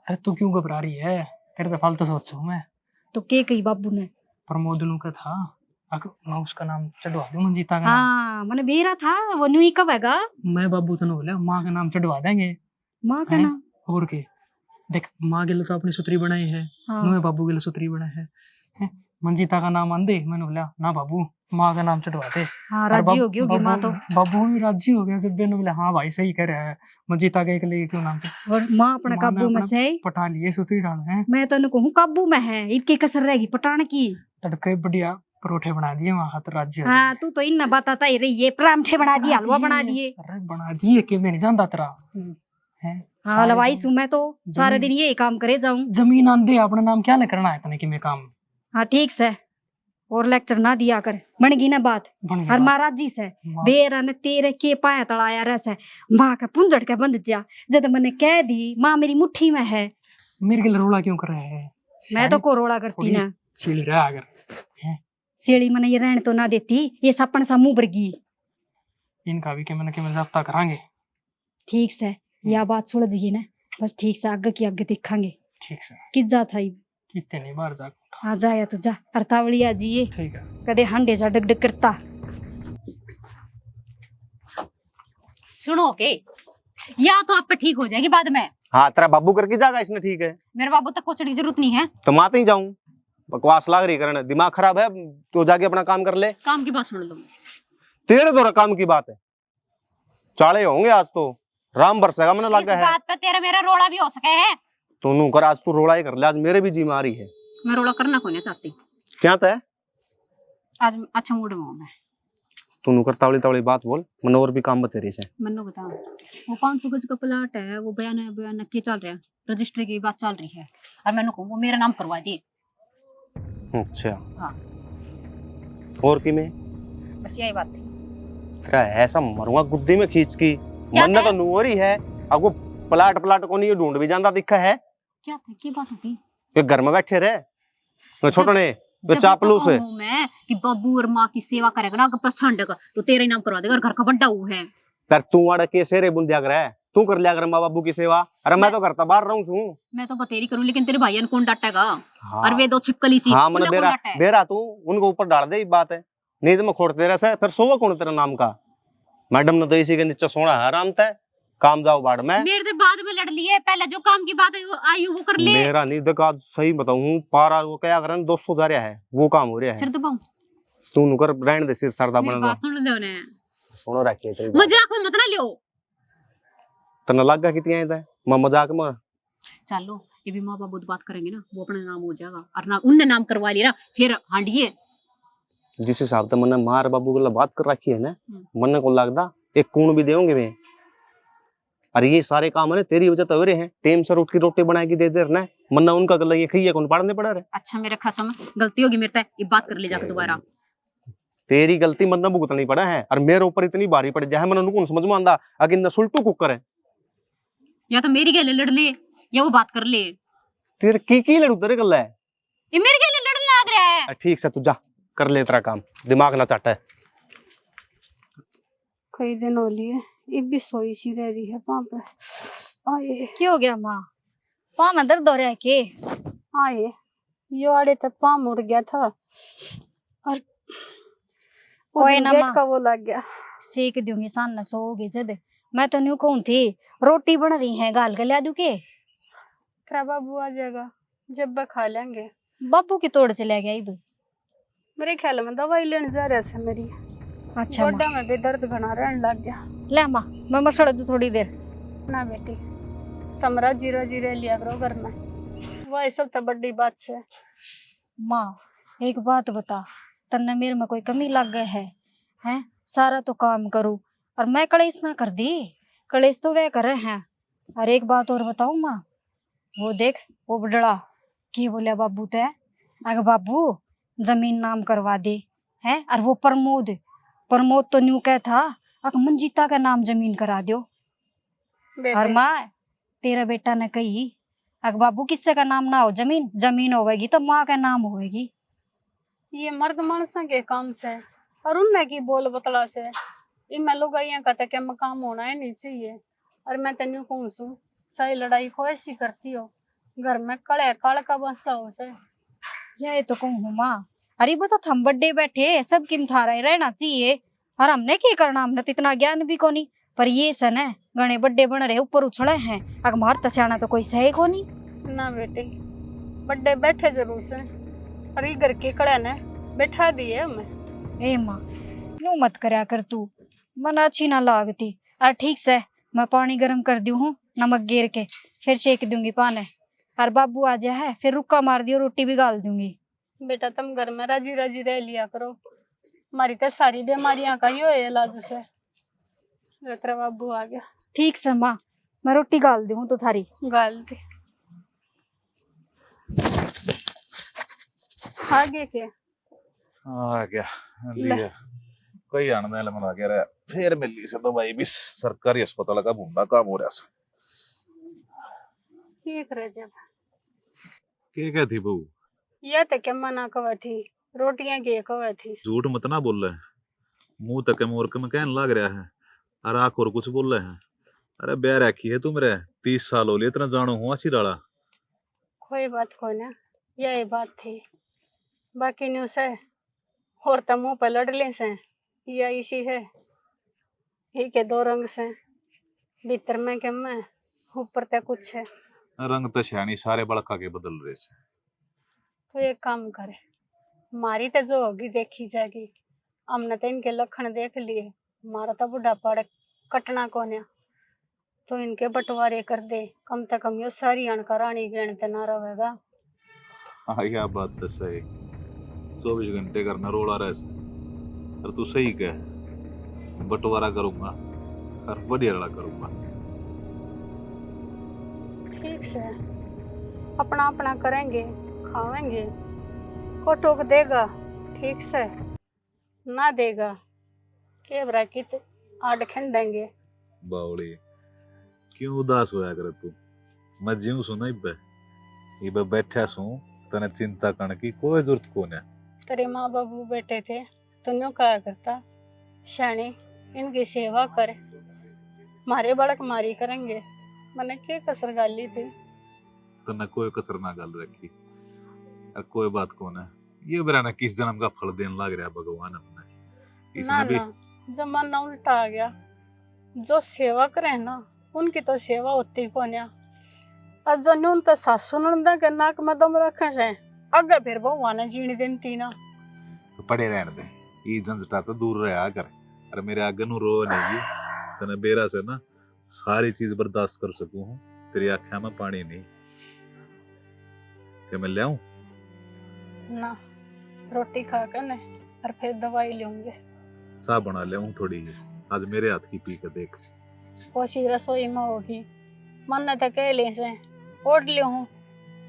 अरे तू क्यों घबरा रही है, तेरे तो फालतू सोचू मैं। तो के कही बाबू ने? प्रमोदनू का था, मैं उसका नाम चढ़वा दूं, मंजीता का नाम। हाँ मैंने बेरा था वो न्यू कब हैगा। मैं बाबू तने बोला माँ का नाम चढ़वा देंगे। माँ का हैं? नाम और के देख, माँ के लिए तो अपनी सुतरी बनाई है, हाँ। नुए बाबू के लिए सुतरी बना है। हैं? मंजीता का नाम आंदे, मैंने बोला ना बाबू माँ का नाम चढ़वा दे। हाँ और राजी होगी होगी माँ तो। बाबू भी राजी हो गया जब मैंने बोला हाँ भाई सही कह रहा है, मंजीता के लिए क्यों नाम और माँ अपने माँ ने काबू में अपना से पटा लिए सुतरी डाल है। मैं तो कहूँ काबू में है, इनकी कसर रहेगी पटान की। तड़के बढ़िया परोठे बना दिए वहाँ हाथ राज्य हो हाँ तू तो इन बताता ही रही, ये परांठे बना दिए, हलवा बना दिए। अरे बना दिए कि मैं नहीं जानता तेरा है। हाँ हलवाई सू मैं तो सारे दिन यही काम करे जाऊं। जमीन आंदे अपना नाम क्या न करना है तने कि मैं काम। हाँ ठीक से और लेक्चर ना दिया कर, बन गई ना बात। बन हर गया महाराज जी से माँ। बेरा ने तेरे के पाया तड़ाया रस है, माँ का पुंजड़ के बंद जा। जब मैंने कह दी माँ मेरी मुट्ठी में है, मेरे के लिए रोला क्यों कर रहे हैं? मैं तो कोरोड़ा करती थोड़ी ना। सीढ़ी रहा अगर सीढ़ी मैंने ये रहने तो ना देती, ये सपन सा मुंह बरगी। इनका भी के मैंने जब्ता करांगे। ठीक से यह बात सुलझ गई ना, बस ठीक से आगे की आगे दिखांगे। ठीक से किस जा था कितने नहीं बाहर जा। हाँ जाया तो जा, अरतावलिया जी ये ठीक है कदे हंडे सा डग डग करता। सुनो के, या तो आप पे ठीक हो जाएगी बाद में। हाँ तेरा बाबू करके जाएगा इसने, ठीक है। मेरे बाबू तक पहुंचने की जरूरत नहीं है। तो माते ही जाऊं, बकवास लाग रही करने, दिमाग खराब है तो जाके अपना काम कर ले। काम की बात सुन लो। तेरे तो काम की बात है, चाले होंगे आज तो राम बरसेगा मैंने इस लगा है। बात पे तेरा मेरा रोड़ा भी हो सके है। तो नू कर, आज तू रोड़ा ही कर ले, आज मेरे भी जी में आ रही है। मैं रोड़ा करना को नहीं चाहती क्या तय आज, अच्छा मूड में हूं मैं। तू नू कर तावली तावली बात बोल, मैंने और भी काम बतेरी से। मन्नो बता, वो 500 गज का प्लाट है, वो बयान की चल रहा है, रजिस्ट्री की बात चल रही है, और मैंने कहूँ वो मेरा नाम करवा दिए। अच्छा हाँ। और की में बस यही बात थी। तेरा ऐसा मरूंगा गुद्दी में खींच की, मन तो नू हो रही है। अब वो प्लाट प्लाट को नहीं ढूंढ भी जाता दिखा है। क्या था, क्या बात होती? ये घर में बैठे रहे छोटने तो चापलूस है मैं कि बाबू और माँ की सेवा करेगा ना, अगर पछाड़ देगा तो तेरे नाम करवा देगा, और घर का बड्डा वो है। कर तू आड़ के सेरे बुंदिया कर है, तू कर लिया कर माँ बाबू की सेवा। अरे मैं तो करता बाहर रहूं छू। मैं तो बतेरी करूं, लेकिन तेरे भाइयों ने कौन डांटेगा? हाँ। और वे दो छिपकली सी, हाँ उन्हें मैंने कौन बेरा डांटे? बेरा तू उनको ऊपर डाल दे, बात है। नहीं तो मैं खोट तेरा से फिर सोवा कौन तेरा नाम का। मैडम ने तो इसी के नीचे सोना है आराम तय, काम जाओ बाढ़ में। मेरे तो बाद में लड़ लिए, पहले जो काम की बात आई वो कर ले। मेरा नहीं देख, आज सही बताऊं पारा वो क्या करें 200 जा रहा है, वो काम हो रहा है। सिर दबाऊं? तू नुकर रहने दे, सिर सरदा मेरी बना बात सुन ले उन्हें, सुनो रखिए तेरी मजाक में मत ना लियो। तना लगा कितनी आए थे मैं मजाक में। चलो ये भी माँ बाबू बात करेंगे ना, वो अपना नाम हो जाएगा, और ना उनने नाम करवा लिया ना, फिर हांडिए। जिस हिसाब से मैंने मार बाबू को बात कर रखी है ना, मन को लगता एक कूण भी देंगे मैं। अरे ये सारे काम है ना तेरी वजह तो हो रहे हैं, टेम से उठ की रोटी बना के दे दे ना, मन्ना उनका गला ये खइया कौन पढ़ने पड़ा रहे। अच्छा मेरे खसम गलती होगी मेरे से, ये बात कर ले जाकर दोबारा। तेरी गलती मन्ना भुगतनी पड़ा है, और मेरे ऊपर इतनी भारी पड़ जाए मैंने उनको समझ में आंदा अगर नसुल्टू कुकर है। या तो मेरी गले लड़ ले, या वो बात कर ले। तेरे की लड़ू तेरे गला है, ये मेरे गले लड़ने लग रहा है। ठीक से तू जा कर ले तेरा काम, दिमाग ना चाटा है। कई दिन हो लिए, ये भी सोई सी रह रही है वहां पे। आए क्या हो गया माँ, पाँव में दर्द हो रहा है के? आए ये आड़े तक पाँव मुड़ गया था, और कोई ना गेट माँ, का वो लग गया। सेक दूंगी सामने सोओगे जद। मैं तो न्यू कहूँ थी रोटी बन रही है, गाल के ला दूं के? तेरा बाबू आ जाएगा जब वह खा लेंगे। बाबू की तोड़ चले गया इब। मेरे ख्याल में दवाई लेने जा रहे से मेरी अच्छा गोड्डा में भी दर्द घना रहने लग गया। ले माँ मैं मसड़ दूं थोड़ी देर। ना बेटी तमरा जीरा जीरा लिया करो घर में, वह सब तो बड़ी बात से। माँ एक बात बता, तन्ने मेरे में कोई कमी लग गए है? हैं सारा तो काम करूँ और मैं कलेश ना कर दी, कलेश तो वे कर रहे हैं। और एक बात और बताऊँ माँ, वो देख वो बडड़ा की बोलिया बाबू ते, अगर बाबू जमीन नाम करवा दे है, और वो प्रमोद प्रमोद तो न्यू कह था अगर मंजीता का नाम जमीन करा दियो। और माँ तेरा बेटा ने कही अगर बाबू किससे का नाम ना हो, जमीन जमीन होगी तो माँ का नाम होगी। ये मर्द मानसा के काम से और उनने की बोल बतला से इनमें लोग यहाँ कहते कि मकाम होना है नहीं चाहिए। और मैं तेन कहूँ सू चाहे लड़ाई को ऐसी करती हो, घर में कड़े काल का बसा हो से। ये तो कहूँ माँ, अरे वो तो हम बड्डे बैठे सब किम था रहे रहना चाहिए, और हमने क्या करना, हमने तो इतना ज्ञान भी को नहीं। पर ये सन है गणे बड्डे बन रहे ऊपर उछले हैं, अगर मार तसियाना तो कोई सहे को नहीं ना बेटी बड्डे बैठे जरूर से, और ये घर के कड़े ने बैठा दिए हमें। ए माँ यूं मत करया कर तू, मन अच्छी ना लागती। और ठीक से मैं पानी गर्म कर दी हूँ, नमक गिर के फिर सेक दूंगी पाने, और बाबू आ जाए है फिर रुक्का मार दियो, रोटी भी गाल दूंगी। बेटा तुम घर में राजी राजी रह लिया करो, हमारी तो सारी बीमारियां का ही हो इलाज से। तेरा बाबू आ गया। ठीक से माँ मैं रोटी गाल दूँ तो थारी गाल दे आगे के आ गया लिया कोई आनंद है लमन आ गया रे फिर मिली से दवाई भी सरकारी अस्पताल का भूंडा काम हो रहा से एक रजब क्या थी बहू ये तो क्या मना कवा थी रोटियां के कवा थी झूठ मत ना बोल रहे मुंह तक मोर के में कहने लग रहा है और आख और कुछ बोल रहे हैं अरे ब्याह रखी है तुम रे 30 साल हो लिए इतना जानो हुआ सी डाला कोई बात को ना यही बात थी बाकी न्यू से और तो मुंह पर लड़ले से या इसी से ही के दो रंग से भीतर में के मैं ऊपर तक कुछ है रंग तो श्याणी सारे बड़का के बदल रहे से तो एक काम करे मारी तो जो होगी देखी जाएगी हमने तो इनके लक्षण देख लिए हमारा तो बुढ़ापा कटना कौन है तो इनके बंटवारे कर दे कम से कम यो सारी अणका रानी गणते ना रहेगा हाँ यह बात तो सही 24 घंटे करना रोड़ा रहे से और तू सही कह बंटवारा करूंगा और बढ़िया लड़ा करूंगा ठीक से अपना अपना करेंगे खावेंगे को टोक देगा ठीक से ना देगा के ब्रैकेट आड़ खंडेंगे बावड़ी क्यों उदास होया करे तू मैं जीव सुना इबे बैठा सू तने चिंता करने की कोई जरूरत कोने तेरे माँ बाबू बैठे थे तो न्यू कहा करता शानी इनकी सेवा करे मारे बड़क मारी करेंगे मैंने क्या कसर गाली थी तने कोई कसर ना गाल रखी कोई बात कोने ये बराना किस जन्म का फल देने लग रहा भगवान अपने ना इसने भी ना जमाना उल्टा आ गया जो सेवा करे ना उनकी तो सेवा होती कौन है और जो न्यून तो सासू नंदा के नाक में दम रखे से अगे फिर भगवान ने जीने देती ना तो पड़े रहने दे ये झंझटा तो दूर रहा कर अरे मेरे आगे नु रो नहीं तने बेरा से ना सारी चीज बर्दाश्त कर सकूं हूं तेरी आँखों में पानी नहीं क्या मैं ले आऊं ना रोटी खा कर ने और फिर दवाई लेंगे सा बना ले आऊं थोड़ी आज मेरे हाथ की पी के देख कोशिश रसोई में होगी मन ने तो कह ले से ओढ़ ले हूँ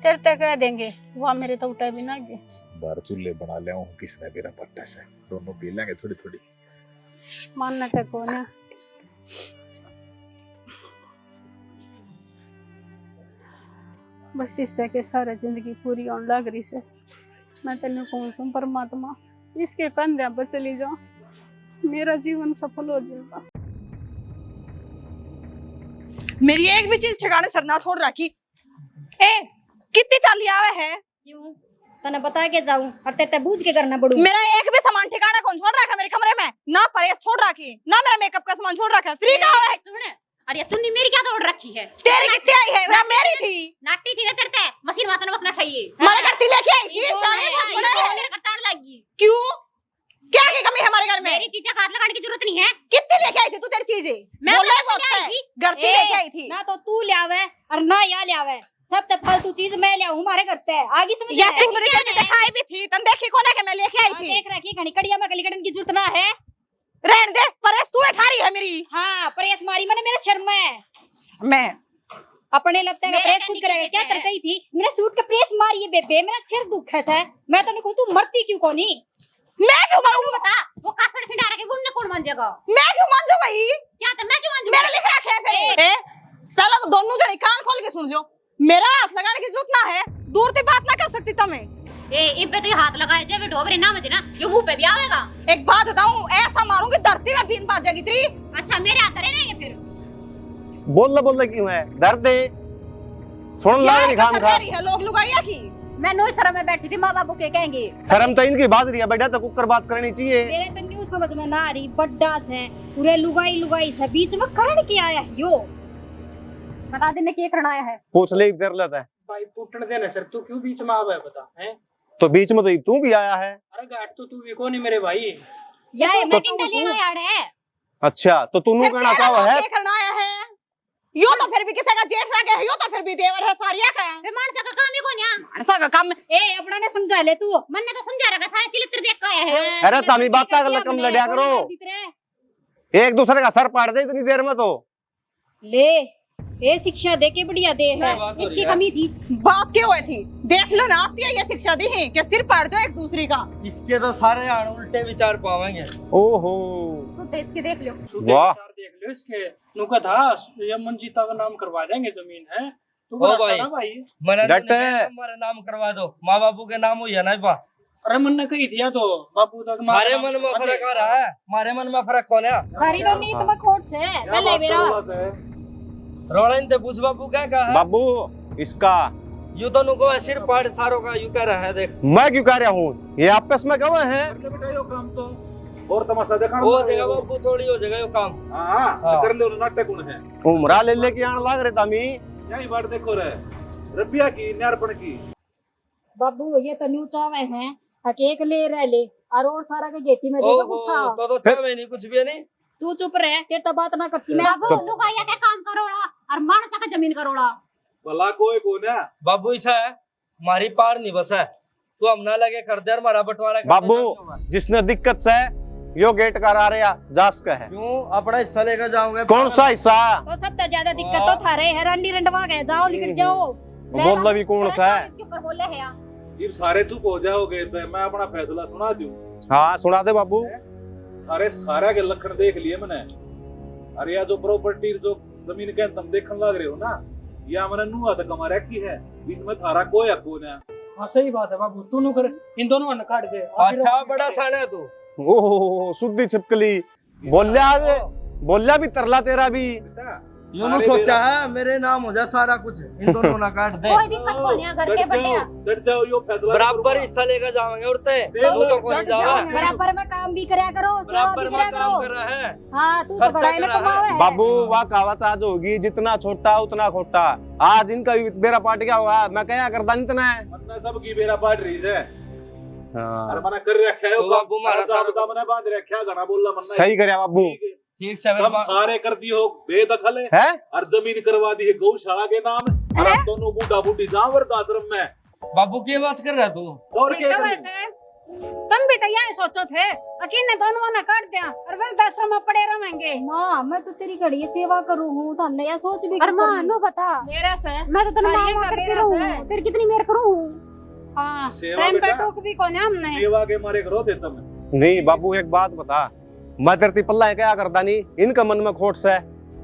तेरे तक कह देंगे वहाँ मेरे तो उठा भी ना गए बार चूल्हे बना ले आऊं किसने मेरा पट्टा से दोनों पी लेंगे थोड़ी थोड़ी मन ने तो कौन है बस इससे के सारा जिंदगी पूरी होने लग रही से मैं तेन कौन सू परमात्मा इसके कंधे पर चली जाऊं मेरा जीवन सफल हो जाएगा मेरी एक भी चीज ठिकाने सर ना छोड़ रखी ए कितनी चाली आवे है क्यों तने बता के जाऊं और तेरे बूझ के करना पड़ू मेरा एक भी सामान ठिकाना कौन छोड़ रखा मेरे कमरे में ना परेश छोड़ रखी ना मेरा मेकअप का सामान छोड़ रखा है फ्री का है सुन अरे ये चुन्नी मेरी क्या तोड़ रखी है तेरी कितनी आई है वो मेरी थी नाटी थी ना तेरे मशीन माता ने अपना ठाइए मारे करती लेके आई थी शादी बहुत बड़ा है मेरे करतान लगी क्यों क्या की कमी है हमारे घर में मेरी चीजें हाथ लगाने की जरूरत नहीं है कितनी लेके आई थी तू तेरी चीजें मैं बोल रही घर बहुत से है आई थी। घर से लेके आई थी ना तो तू ले आवे और ना या ले आवे सब ते फालतू चीज मैं ले आऊं हमारे घर पे आगे समझ ये तू मेरी चीजें दिखाई भी थी तन देखी कौन है कि मैं लेके आई थी देख रखी घनी कड़िया में गली कड़न की जरूरत ना है रहने दे परेश तू ठारी है मेरी हां प्रेस मारी मैंने मेरे शर्म में मैं अपने लगता है मेरे प्रेस कहने खुद करेगा की क्या कहते करती थी मेरा सूट का प्रेस मारिए बेबे मेरा सिर दुख है मैं तो कहूं तू मरती क्यों कोनी मैं क्यों मरूं बता वो कासड़ खिंडा रखे गुण ने कौन मान जाएगा मैं क्यों मान जाऊं भाई क्या तो मैं क्यों मान मेरे लिख रखे है फिर पहले तो दोनों जने कान खोल के सुन लो मेरा हाथ लगाने की जरूरत ना है दूर से बात ना कर सकती तुम्हें ए इन पे तो ये हाथ लगाए जब ढोबरे ना मजे ना ये मुंह पे भी आवेगा एक बात बताऊं ऐसा मारूंगी धरती में बीन बाज जाएगी तेरी अच्छा मेरे हाथ रहे नहीं फिर बोलना क्यों है दर्द है सुन ला नहीं खाम खा है लोग लुगाइया की मैं नोई शर्म में बैठी थी माँ बाबू के कहेंगे शर्म तो इनकी बात रही है बेटा तो कुकर बात करनी चाहिए मेरे तो न्यू समझ में ना आ रही बड्डा से पूरे लुगाई लुगाई से बीच में करण क्या आया यो बता देने की करना आया है पूछ ले कर लेता है भाई पुटन देना सर तू क्यों बीच में आवे बता हैं तो बीच में तो तू भी आया है अरे गाट तो तू भी कौन है मेरे भाई या मैं टिंडा लेना यार है अच्छा तो तू नू कहना चाहो है क्या करना आया है यो तो फिर भी किसी का जेठ लगे यो तो फिर भी देवर है सारिया का वे मानसा का काम ही कौन है मानसा का काम ए अपना ने समझा ले तू मन ने तो समझा रखा था चिलित्र देख के आया है अरे तामी बात का कम लड़या करो एक दूसरे का सर पाड़ दे इतनी देर में तो ले ये शिक्षा दे के बढ़िया दे है, इसकी कमी थी। बात क्यों हुई थी? देख लो ना, आती है ये शिक्षा दी है कि सिर पाड़ दो एक दूसरे का। इसके तो सारे उल्टे विचार पावेंगे। ओहो शुद्ध इसके देख लो। वाह देख लो इसके नुका था ये मंजीता का नाम करवा देंगे जमीन है। तू ओ बड़ा भाई। सारा भाई। मैंने डट है। हमारे नाम करवा दो, माँ बापू के नाम हो या ना बा। अरे मन ने कही दिया तो बापू तक हमारे मन में फर्क आ रहा है, हमारे मन में फर्क कौन है? कारीगर नीत में खोट से पहले मेरा रोलन ते पूछ बापू क्या कहा है? बाबू इसका यू तो नुको है, सिर पाड़ सारों का यू कह रहा है। देख मैं क्यों कह रहा हूँ, ये आपस में कहाँ है? बेटा यो काम तो और तमाशा देखा हो जाएगा बापू, थोड़ी हो जाएगा यो काम। हां कर लो नाटक कौन है? उमरा ले लेके आने लाग रहे तामी। यही बात देखो रे रबिया की न्यारपण की। बाबू ये तो न्यू चावे हैं केक ले रह ले और सारा के गेटी में देखो ओहो, उठा। तो चाहे नहीं कुछ भी नहीं। तू चुप रह, तेरे तो बात ना करती मैं। बाबू लुगाइया के काम करोड़ा और मानसा का जमीन करोड़ा। भला कोई कौन है? बाबू ऐसा है, हमारी पार नहीं बसा है, तू हम ना लगे कर दे और हमारा बंटवारा कर दे। बाबू जिसने दिक्कत से यो गेट करा रहा जास का है। क्यों अपना हिस्सा लेकर जाओगे? कौन सा हिस्सा? तो सबसे ज्यादा दिक्कत तो थारे है, रंडी रंडवा गए, जाओ लिखट जाओ। बोल भी कौन सा है? क्यों कर बोले है यार? ये सारे चुप हो जाओगे तो मैं अपना फैसला सुना दूं। हाँ सुना दे बाबू। अरे सारा के लक्षण देख लिए मैंने। अरे या जो प्रॉपर्टी जो जमीन के तुम देखने लग रहे हो ना, या मैंने नुआ तक हमारा की है, इसमें थारा कोई हक है। हाँ सही बात है बाबू, तू नु कर इन दोनों ने काट दे। अच्छा बड़ा साना है तू। ओहो शुद्धि छिपकली बोलिया भी तरला तेरा भी। यूं सोचा है मेरे नाम हो जाए सारा कुछ, इन दोनों ना काट दे। कोई दिक्कत को नहीं, घर के बटे डट जाओ यो फैसला बराबर हिस्सा लेकर जाएंगे उड़ते तू तो कोई जावा। बराबर में काम भी करया करो, सेवा भी बराबर करया में काम कर करो। रहा है। हाँ तू तो खर्चा बड़ाई में कर रहा कमावे है। बाबू वह कहावत आज होगी, जितना छोटा उतना खोटा। आज इनका भी बेरा पाट गया होगा, मैं क्या करता नहीं इतना है। मन्ना सबकी बेरा पाट रही है। हाँ। अरे मना कर रखा है तो बाबू मारा सारा सारा मना बांध रखा है, घना बोलना मन्ना सही करया बाबू। ठीक से हम सारे कर दी हो बेदखल है और जमीन करवा दी है गौशाला के नाम। और हम दोनों बूढ़ा बूढ़ी जाओ वृद्धाश्रम में। बाबू की बात कर रहा तू? और क्या करूं? वैसे तुम भी तो यही सोचो थे, अकीन ने दोनों ना काट दिया और वृद्धाश्रम में पड़े रहेंगे। माँ मैं तो तेरी घड़ी सेवा करूँ हूँ, तो हमने यह सोच भी और मां नो बता, मेरा से मैं तो तेरे सारियों नाम का करती मेरा रहूं, से। तेरी कितनी मेहर करूं। हाँ सेवा टाइम पे बेटा। टोक भी कौन है हमने। सेवा के मारे करो थे तुम। नहीं बाबू एक बात बता, मैं तेरे पल्ला है क्या करता नहीं, इनका मन में खोट से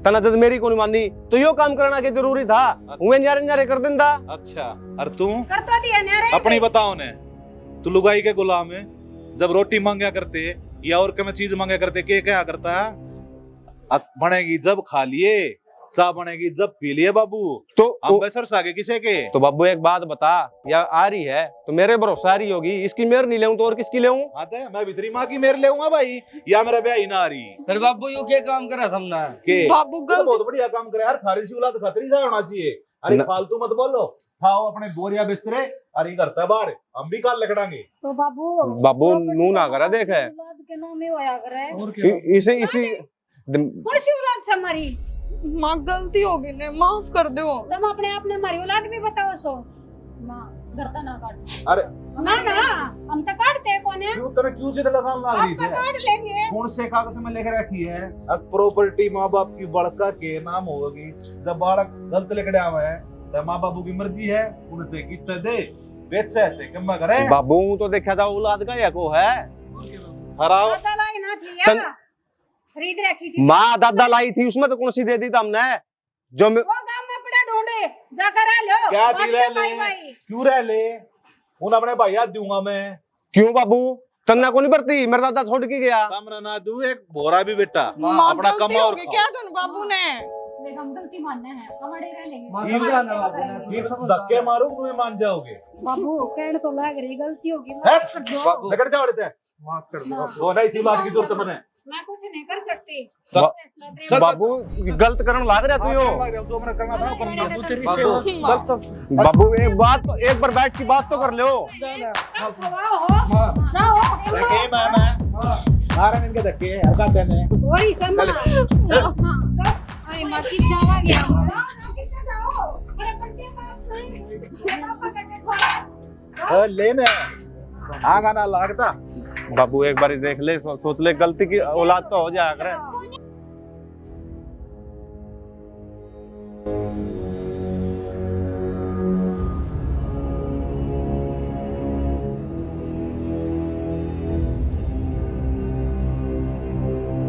तना जब मेरी को नहीं मानी तो यो काम करना के जरूरी था। उन्हें न्यारे न्यारे कर देंदा। अच्छा और तू कर तो दिया न्यारे अपनी बताओ ने, तू लुगाई के गुलाम है। जब रोटी मांगा करते या और क्या चीज मांगा करते के क्या करता है? बनेगी जब खा लिए, चाय बनेगी जब पी लिए बाबू। तो हम बेसर सागे किसे के? तो बाबू एक बात बता, या आ रही है तो मेरे भरोसा आ रही होगी, इसकी मेर नहीं लेऊं तो और किसकी लेऊं? आते मैं भीतरी माँ की मेर लेऊंगा भाई, या मेरा ब्याह ही ना आ रही फिर बाबू यू क्या काम कर रहा समझना के? बाबू तो गलत बहुत बढ़िया काम करे यार, थारी सी औलाद खतरी सा होना चाहिए। अरे न- फालतू मत बोलो, खाओ अपने बोरिया बिस्तरे और घर है बाहर, हम भी काल लकड़ांगे। तो बाबू बाबू नू ना करा देख है औलाद के नाम ही होया करे। और क्या इसे इसी कौन सी औलाद से हमारी? माँ गलती हो गई ने, माफ कर दो। तुम अपने आप ने हमारी औलाद भी बताओ सो। मां गर्दन ना काट। अरे ना ना हम तो काटते कौन है, क्यों तेरे क्यों जिद लगाने लग रही आपका है? काट लेंगे। कौन से कागज में लेकर रखी है? अब प्रॉपर्टी माँ बाप की बड़का के नाम होगी। जब बालक गलत लेकर आवा है तो माँ बापू की मर्जी है, उनसे कितने दे बेचे से कम करे। बाबू तो देखा था औलाद का या को है। हराओ दादा लाई ना थी तन- या खरीद रखी थी। माँ दादा लाई थी उसमें तो कौन सी दे दी था हमने जो वो गांव में पड़ा ढूंढे जाकर आ लो। क्या बाकी दी रह भाई ले? भाई क्यों रह ले? उन अपने भाई याद दूंगा मैं। क्यों बाबू तन्ना को नहीं भरती, मेरा दादा छोड़ के गया। सामने ना दूं एक बोरा भी बेटा, माँ अपना गलती कमा हो और गई खाओ। क्या तुम बाबू ने? देख हम गलती मानने हैं, हमारे रह लेंगे। मां ये समझा ना बाबू ये धक्के मारूं तुम्हें मान जाओगे। बाबू कहने तो लग रही गलती होगी, है? माफ कर दो। बाबू निकल जाओ रे, माफ कर दो। वो नहीं सी बात की जरूरत मैंने। मैं कुछ नहीं कर सकती। बा- फैसला दे। चल, बाबू गलत करने लाग रहा तू यो। जो मैंने करना था वो कर लिया। बाबू तेरी बाबू सेवा बाबू एक बात तो एक बार बैठ की बात तो कर लो। खवाओ हो जाओ। धक्के मैं मारन इनके धक्के हल्का देने। वही समा अरे मां की जावा गया। जाओ अरे बंदे बाप से पापा कैसे खोला। ले मैं आगा ना लागता। बाबू एक बार देख ले, सोच ले, गलती की औलाद तो हो जाया करे।